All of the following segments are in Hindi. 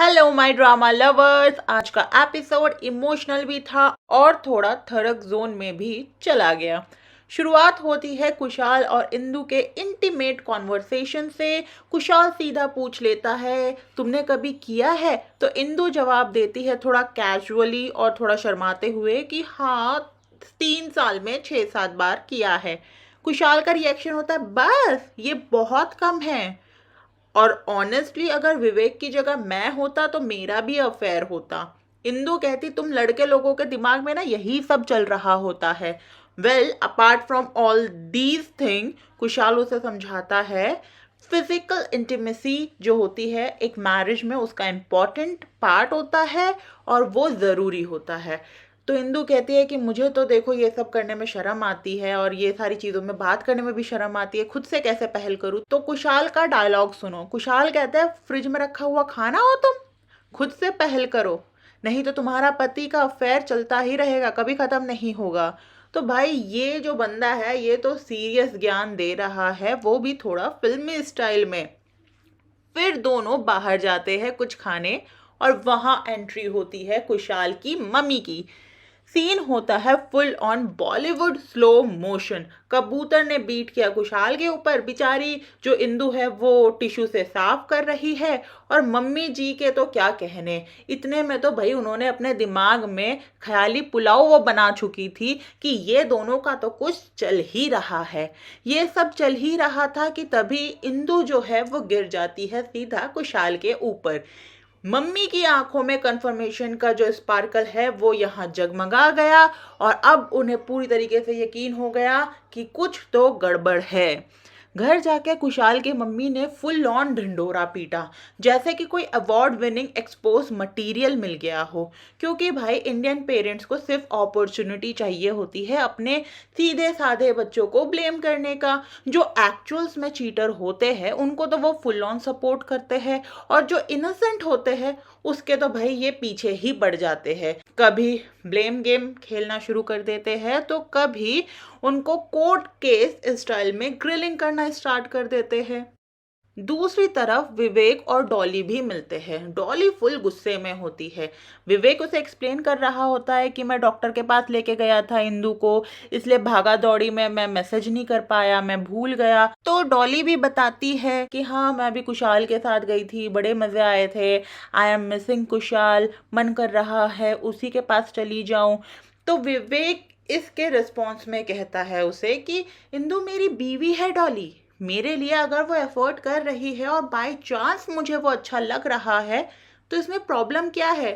Hello my drama lovers. आज का एपिसोड इमोशनल भी था और थोड़ा थरक जोन में भी चला गया। शुरुआत होती है कुशाल और इंदु के इंटीमेट कॉन्वर्सेशन से। कुशाल सीधा पूछ लेता है, तुमने कभी किया है? तो इंदु जवाब देती है थोड़ा कैजुअली और थोड़ा शर्माते हुए कि हाँ, 3 साल में 6-7 बार किया है। कुशाल का रिएक्शन होता है, बस ये बहुत कम है। और ऑनेस्टली अगर विवेक की जगह मैं होता तो मेरा भी अफेयर होता। इंदु कहती, तुम लड़के लोगों के दिमाग में ना यही सब चल रहा होता है। Well, apart from all these thing, Kushal उसे समझाता है फिजिकल इंटीमेसी जो होती है एक मैरिज में, उसका इम्पॉर्टेंट पार्ट होता है और वो ज़रूरी होता है। तो इंदु कहती है कि मुझे तो देखो ये सब करने में शर्म आती है और ये सारी चीज़ों में बात करने में भी शर्म आती है, खुद से कैसे पहल करूँ। तो कुशाल का डायलॉग सुनो। कुशाल कहता है, फ्रिज में रखा हुआ खाना हो तुम, खुद से पहल करो, नहीं तो तुम्हारा पति का अफेयर चलता ही रहेगा, कभी ख़त्म नहीं होगा। तो भाई ये जो बंदा है ये तो सीरियस ज्ञान दे रहा है, वो भी थोड़ा फिल्मी स्टाइल में। फिर दोनों बाहर जाते हैं कुछ खाने और वहां एंट्री होती है कुशाल की मम्मी की। सीन होता है full on Bollywood slow motion. कबूतर ने बीट किया कुशाल के ऊपर, बेचारी जो इंदु है वो टिश्यू से साफ कर रही है। और मम्मी जी के तो क्या कहने, इतने में तो भाई उन्होंने अपने दिमाग में ख्याली पुलाव वो बना चुकी थी कि ये दोनों का तो कुछ चल ही रहा है। ये सब चल ही रहा था कि तभी इंदु जो है वो गिर जाती है सीधा कुशाल के ऊपर। मम्मी की आंखों में कंफर्मेशन का जो स्पार्कल है वो यहाँ जगमगा गया और अब उन्हें पूरी तरीके से यकीन हो गया कि कुछ तो गड़बड़ है। घर जाके कुशाल की मम्मी ने फुल ऑन ढिंढोरा पीटा, जैसे कि कोई अवार्ड विनिंग एक्सपोज मटेरियल मिल गया हो। क्योंकि भाई इंडियन पेरेंट्स को सिर्फ अपॉर्चुनिटी चाहिए होती है अपने सीधे साधे बच्चों को ब्लेम करने का। जो एक्चुअल्स में चीटर होते हैं उनको तो वो फुल ऑन सपोर्ट करते हैं और जो इनोसेंट होते हैं उसके तो भाई ये पीछे ही पड़ जाते हैं। कभी ब्लेम गेम खेलना शुरू कर देते हैं तो कभी उनको कोर्ट केस स्टाइल में ग्रिलिंग करना स्टार्ट कर देते हैं। दूसरी तरफ विवेक और डॉली भी मिलते हैं। डॉली फुल गुस्से में होती है। विवेक उसे एक्सप्लेन कर रहा होता है कि मैं डॉक्टर के पास लेके गया था इंदु को, इसलिए भागा दौड़ी में मैं मैसेज नहीं कर पाया, मैं भूल गया। तो डॉली भी बताती है कि हाँ, मैं भी कुशाल के साथ गई थी, बड़े मजे आए थे, आई एम मिसिंग कुशाल, मन कर रहा है उसी के पास चली जाऊं। तो विवेक इसके रिस्पॉन्स में कहता है उसे कि इंदु मेरी बीवी है डॉली, मेरे लिए अगर वो एफर्ट कर रही है और बाय चांस मुझे वो अच्छा लग रहा है तो इसमें प्रॉब्लम क्या है?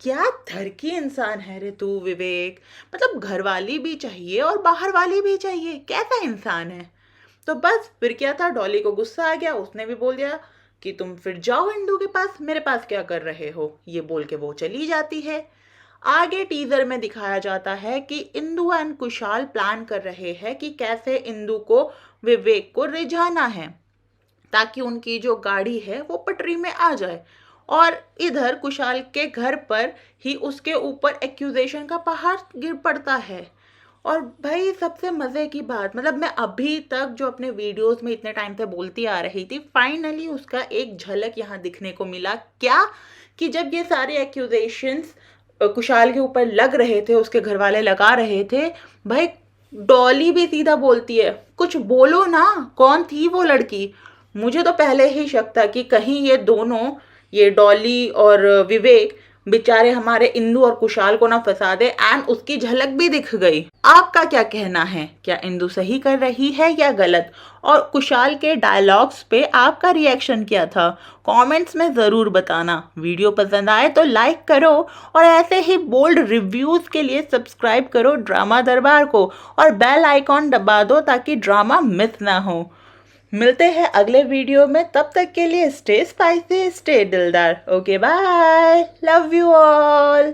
क्या धरकी इंसान है रे तू विवेक, मतलब घर वाली भी चाहिए और बाहर वाली भी चाहिए, कैसा इंसान है? तो बस फिर क्या था, डॉली को गुस्सा आ गया, उसने भी बोल दिया कि तुम फिर जाओ इंदु के पास, मेरे पास क्या कर रहे हो। ये बोल के वो चली जाती है। आगे टीजर में दिखाया जाता है कि इंदु एंड कुशाल प्लान कर रहे हैं कि कैसे इंदु को विवेक को रिझाना है ताकि उनकी जो गाड़ी है वो पटरी में आ जाए। और इधर कुशाल के घर पर ही उसके ऊपर एक्यूजेशन का पहाड़ गिर पड़ता है। और भाई सबसे मज़े की बात, मतलब मैं अभी तक जो अपने वीडियोस में इतने टाइम से बोलती आ रही थी, फाइनली उसका एक झलक यहाँ दिखने को मिला। क्या कि जब ये सारे एक्यूजेशंस कुशाल के ऊपर लग रहे थे, उसके घर वाले लगा रहे थे, भाई डॉली भी सीधा बोलती है, कुछ बोलो ना, कौन थी वो लड़की? मुझे तो पहले ही शक था कि कहीं ये दोनों, ये डॉली और विवेक बेचारे हमारे इंदु और कुशाल को ना फंसा दे। एंड उसकी झलक भी दिख गई। आपका क्या कहना है, क्या इंदु सही कर रही है या गलत? और कुशाल के डायलॉग्स पे आपका रिएक्शन क्या था? कमेंट्स में ज़रूर बताना। वीडियो पसंद आए तो लाइक करो और ऐसे ही बोल्ड रिव्यूज़ के लिए सब्सक्राइब करो ड्रामा दरबार को और बेल आइकॉन दबा दो ताकि ड्रामा मिस ना हो। मिलते हैं अगले वीडियो में, तब तक के लिए स्टे स्पाइसी, स्टे दिलदार। Okay bye, love you all.